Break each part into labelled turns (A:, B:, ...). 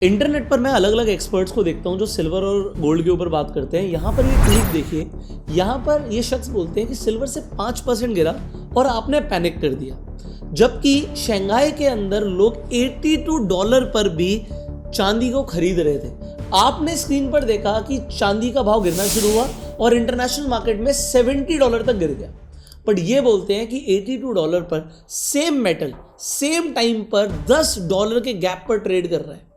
A: Internet पर मैं अलग अलग एक्सपर्ट्स को देखता हूँ जो सिल्वर और गोल्ड के ऊपर बात करते हैं। यहाँ पर ये क्लिप देखिए, यहाँ पर ये शख्स बोलते हैं कि सिल्वर से 5% गिरा और आपने पैनिक कर दिया, जबकि शंघाई के अंदर लोग $82 पर भी चांदी को खरीद रहे थे। आपने स्क्रीन पर देखा कि चांदी का भाव गिरना शुरू हुआ और इंटरनेशनल मार्केट में $70 तक गिर गया। बट ये बोलते हैं कि $82 पर सेम मेटल सेम टाइम पर $10 के गैप पर ट्रेड कर रहा है।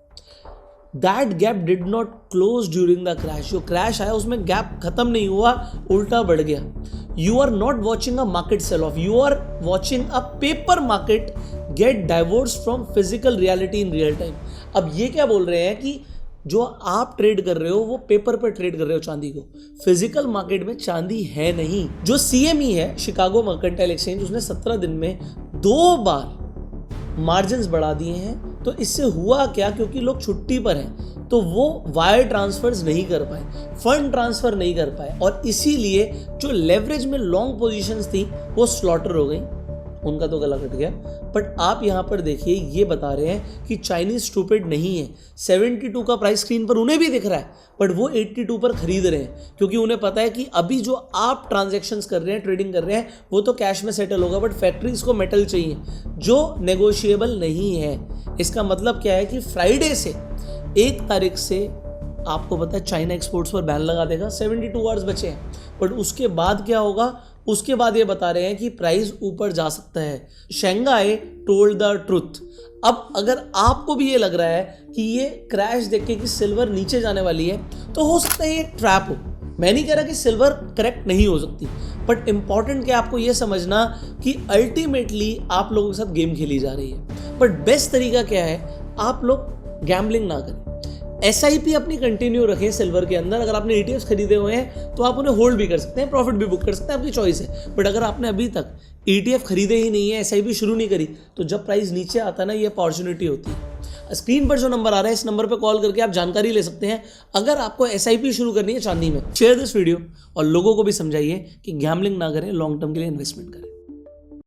A: That gap did not close during the crash. जो क्रैश आया उसमें गैप खत्म नहीं हुआ, उल्टा बढ़ गया। You are not watching a market sell off, you are watching a paper market get divorce from physical reality in real time. अब ये क्या बोल रहे हैं कि जो आप ट्रेड कर रहे हो वो पेपर पर ट्रेड कर रहे हो चांदी को, फिजिकल मार्केट में चांदी है नहीं। जो CME है, शिकागो मर्केंटाइल एक्सचेंज, उसने 17 दिन में 2 बार मार्जिन्स बढ़ा दिए हैं। तो इससे हुआ क्या, क्योंकि लोग छुट्टी पर हैं तो वो वायर ट्रांसफर्स नहीं कर पाए, फंड ट्रांसफर नहीं कर पाए, और इसीलिए जो लेवरेज में लॉन्ग पोजीशंस थी वो स्लॉटर हो गई, उनका तो गला कट गया। बट आप यहाँ पर देखिए, ये बता रहे हैं कि चाइनीज स्टूपिड नहीं है। 72 का प्राइस स्क्रीन पर उन्हें भी दिख रहा है, बट वो 82 पर खरीद रहे हैं, क्योंकि उन्हें पता है कि अभी जो आप ट्रांजैक्शंस कर रहे हैं, ट्रेडिंग कर रहे हैं, वो तो कैश में सेटल होगा, बट फैक्ट्रीज को मेटल चाहिए जो नेगोशिएबल नहीं है। इसका मतलब क्या है कि फ्राइडे से 1 तारीख से आपको पता है चाइना एक्सपोर्ट्स पर बैन लगा देगा। 72 आवर्स बचे हैं, बट उसके बाद क्या होगा, उसके बाद ये बता रहे हैं कि प्राइस ऊपर जा सकता है। Shanghai told the truth. अब अगर आपको भी ये लग रहा है कि ये क्रैश देख के कि सिल्वर नीचे जाने वाली है, तो हो सकता है ये ट्रैप हो। मैं नहीं कह रहा कि सिल्वर करेक्ट नहीं हो सकती, बट इंपॉर्टेंट क्या आपको ये समझना कि अल्टीमेटली आप लोगों के साथ गेम खेली जा रही है। बट बेस्ट तरीका क्या है, आप लोग गैम्बलिंग ना करें। SIP अपनी कंटिन्यू रखें सिल्वर के अंदर। अगर आपने ETFs खरीदे हुए हैं तो आप उन्हें होल्ड भी कर सकते हैं, प्रॉफिट भी बुक कर सकते हैं, आपकी चॉइस है। बट अगर आपने अभी तक ETF खरीदे ही नहीं है, SIP शुरू नहीं करी, तो जब प्राइस नीचे आता है ना, ये अपॉर्चुनिटी होती है। स्क्रीन पर जो नंबर आ रहा है, इस नंबर पर कॉल करके आप जानकारी ले सकते हैं। अगर आपको SIP शुरू करनी है चांदी में, शेयर दिस वीडियो और लोगों को भी समझाइए कि गैम्बलिंग ना करें, लॉन्ग टर्म के लिए इन्वेस्टमेंट करें।